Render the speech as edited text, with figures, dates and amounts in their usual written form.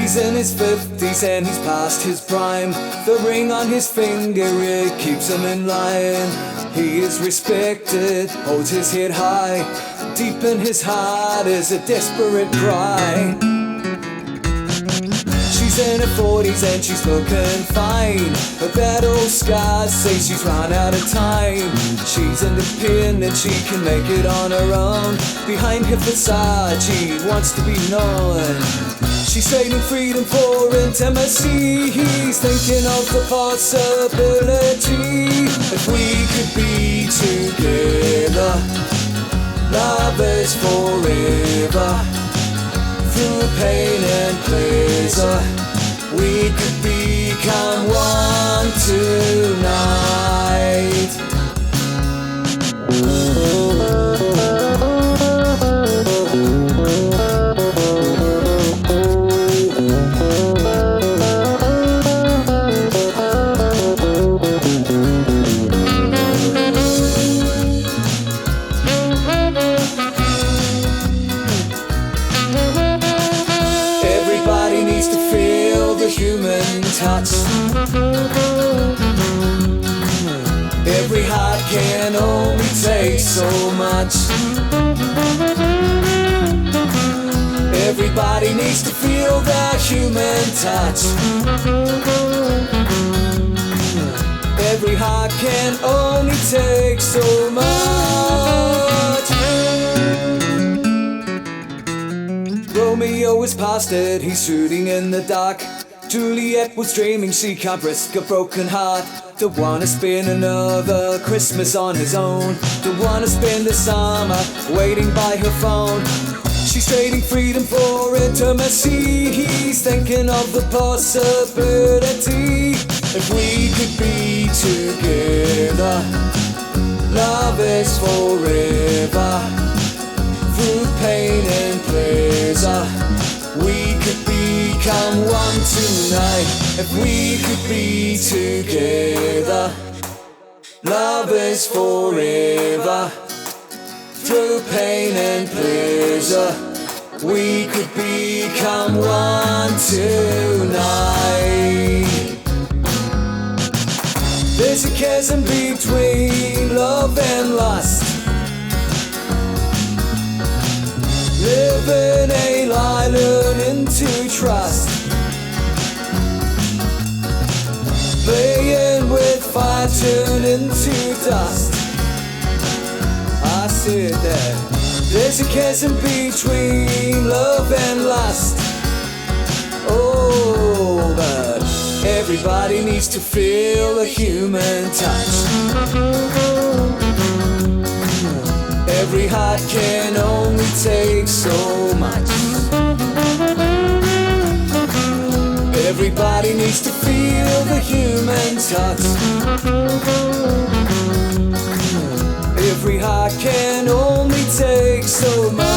He's in his 50s and he's past his prime. The ring on his finger, it keeps him in line. He is respected, holds his head high. Deep in his heart is a desperate cry. She's in her 40s and she's looking fine, but that old scars say she's run out of time. She's independent, she can make it on her own. Behind her facade, she wants to be known. She's trading freedom for intimacy. He's thinking of the possibility. If we could be together, love is forever. Through pain and pleasure, we could become one tonight. Everybody needs to feel the human touch. Every heart can only take so much. Everybody needs to feel the human touch. Every heart can only take so much. Romeo is past it, he's shooting in the dark. Juliet was dreaming she can't risk a broken heart. Don't wanna spend another Christmas on his own. Don't wanna spend the summer waiting by her phone. She's trading freedom for intimacy. He's thinking of the possibility. If we could be together, love is forever. Through pain and pleasure, we could become one tonight. If we could be together, love is forever. Through pain and pleasure, we could become one tonight. There's a chasm between love and lust. Living a lie, learning to trust. Playing with fire, turning to dust. I said that there's a chasm between love and lust. Oh, but everybody needs to feel a human touch. Every heart can only take so much. Everybody needs to feel the human touch. Every heart can only take so much.